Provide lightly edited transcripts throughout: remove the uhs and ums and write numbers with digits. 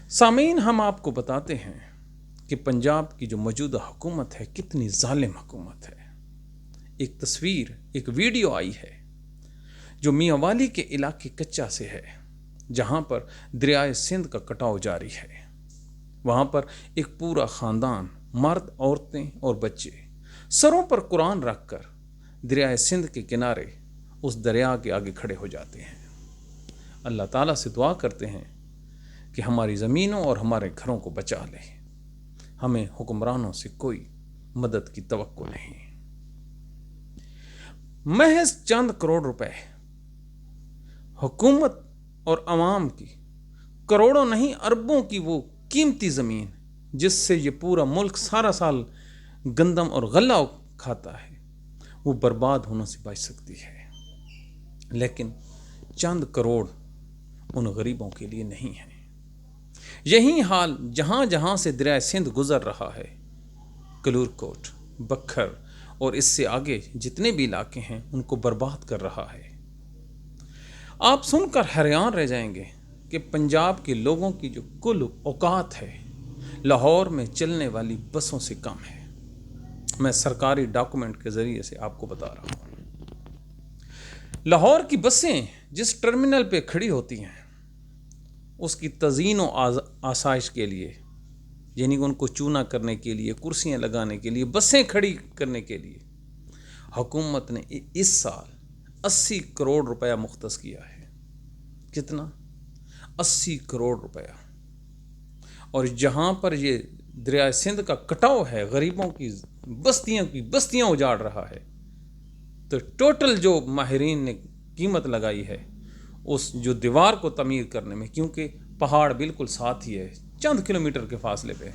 سامعین، ہم آپ کو بتاتے ہیں کہ پنجاب کی جو موجودہ حکومت ہے کتنی ظالم حکومت ہے۔ ایک تصویر، ایک ویڈیو آئی ہے جو میاں والی کے علاقے کچا سے ہے، جہاں پر دریائے سندھ کا کٹاؤ جاری ہے۔ وہاں پر ایک پورا خاندان، مرد، عورتیں اور بچے سروں پر قرآن رکھ کر دریائے سندھ کے کنارے اس دریا کے آگے کھڑے ہو جاتے ہیں۔ اللہ تعالیٰ سے دعا کرتے ہیں کہ ہماری زمینوں اور ہمارے گھروں کو بچا لے۔ ہمیں حکمرانوں سے کوئی مدد کی توقع نہیں۔ محض چند کروڑ روپے حکومت اور عوام کی، کروڑوں نہیں اربوں کی وہ قیمتی زمین جس سے یہ پورا ملک سارا سال گندم اور غلہ کھاتا ہے، وہ برباد ہونے سے بچ سکتی ہے، لیکن چند کروڑ ان غریبوں کے لیے نہیں ہے۔ یہی حال جہاں جہاں سے دریائے سندھ گزر رہا ہے، کلور کوٹ، بکھر اور اس سے آگے جتنے بھی علاقے ہیں، ان کو برباد کر رہا ہے۔ آپ سن کر حیران رہ جائیں گے کہ پنجاب کے لوگوں کی جو کل اوقات ہے لاہور میں چلنے والی بسوں سے کم ہے۔ میں سرکاری ڈاکومنٹ کے ذریعے سے آپ کو بتا رہا ہوں۔ لاہور کی بسیں جس ٹرمینل پہ کھڑی ہوتی ہیں، اس کی تزئین و آسائش کے لیے، یعنی ان کو چونا کرنے کے لیے، کرسیاں لگانے کے لیے، بسیں کھڑی کرنے کے لیے حکومت نے اس سال 80 کروڑ روپیہ مختص کیا ہے۔ کتنا؟ 80 کروڑ روپیہ۔ اور جہاں پر یہ دریائے سندھ کا کٹاؤ ہے، غریبوں کی بستیاں اجاڑ رہا ہے، تو ٹوٹل جو ماہرین نے قیمت لگائی ہے اس جو دیوار کو تعمیر کرنے میں، کیونکہ پہاڑ بالکل ساتھ ہی ہے، چند کلومیٹر کے فاصلے پہ،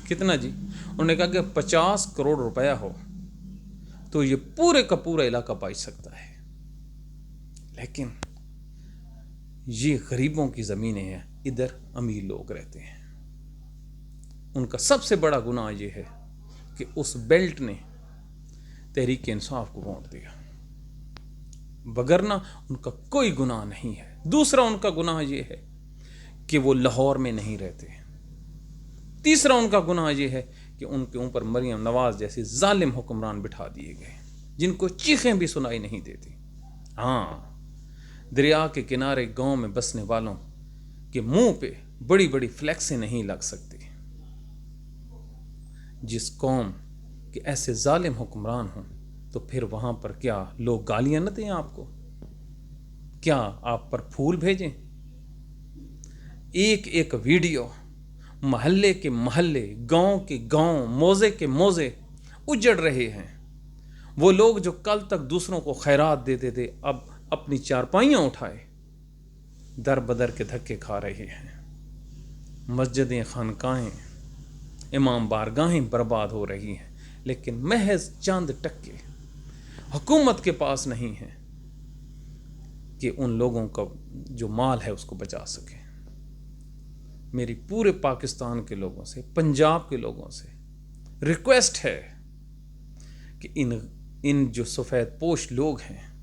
کتنا جی؟ انہوں نے کہا کہ 50 کروڑ روپیہ ہو تو یہ پورے کا پورا علاقہ بچ سکتا ہے۔ لیکن یہ غریبوں کی زمینیں ہیں، ادھر امیر لوگ رہتے ہیں۔ ان کا سب سے بڑا گناہ یہ ہے کہ اس بیلٹ نے تحریک انصاف کو ووٹ دیا، وگرنہ ان کا کوئی گناہ نہیں ہے۔ دوسرا ان کا گناہ یہ ہے کہ وہ لاہور میں نہیں رہتے۔ تیسرا ان کا گناہ یہ ہے کہ ان کے اوپر مریم نواز جیسے ظالم حکمران بٹھا دیے گئے، جن کو چیخیں بھی سنائی نہیں دیتی۔ ہاں، دریا کے کنارے گاؤں میں بسنے والوں کے منہ پہ بڑی بڑی فلیکسیں نہیں لگ سکتی۔ جس قوم کے ایسے ظالم حکمران ہوں تو پھر وہاں پر کیا لوگ گالیاں نہ دیں آپ کو؟ کیا آپ پر پھول بھیجیں؟ ایک ایک ویڈیو، محلے کے محلے، گاؤں کے گاؤں، موزے کے موزے اجڑ رہے ہیں۔ وہ لوگ جو کل تک دوسروں کو خیرات دیتے تھے، اب اپنی چارپائیاں اٹھائے در بدر کے دھکے کھا رہے ہیں۔ مسجدیں، خانقاہیں، امام بارگاہیں برباد ہو رہی ہیں، لیکن محض چند ٹکے حکومت کے پاس نہیں ہے کہ ان لوگوں کا جو مال ہے اس کو بچا سکے۔ میری پورے پاکستان کے لوگوں سے، پنجاب کے لوگوں سے ریکویسٹ ہے کہ ان جو سفید پوش لوگ ہیں،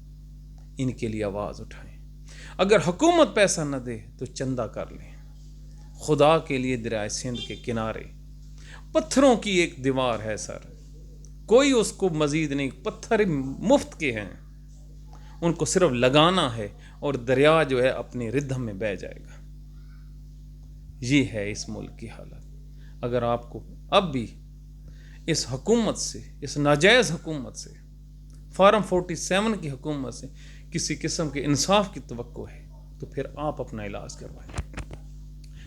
ان کے لیے آواز اٹھائیں۔ اگر حکومت پیسہ نہ دے تو چندہ کر لیں۔ خدا کے لیے دریائے سندھ کے کنارے پتھروں کی ایک دیوار ہے سر، کوئی اس کو مزید نہیں، پتھر مفت کے ہیں، ان کو صرف لگانا ہے اور دریا جو ہے اپنی ردھم میں بہہ جائے گا۔ یہ ہے اس ملک کی حالت۔ اگر آپ کو اب بھی اس حکومت سے، اس ناجائز حکومت سے، فارم 47 کی حکومت سے کسی قسم کے انصاف کی توقع ہے تو پھر آپ اپنا علاج کروائیں۔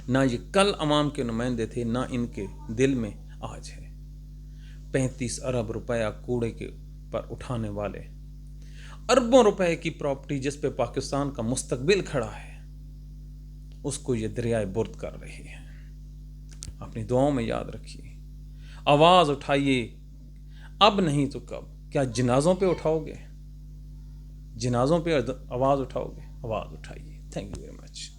نہ یہ کل عوام کے نمائندے تھے، نہ ان کے دل میں آج ہے۔ 35 ارب روپیہ کوڑے کے پر اٹھانے والے، اربوں روپے کی پراپرٹی جس پہ پاکستان کا مستقبل کھڑا ہے، اس کو یہ دریائے برد کر رہے ہیں۔ اپنی دعاؤں میں یاد رکھیے، آواز اٹھائیے، اب نہیں تو کب؟ کیا جنازوں پہ اٹھاؤ گے؟ جنازوں پہ آواز اٹھاؤ گے؟ آواز اٹھائیے۔ Thank you very much.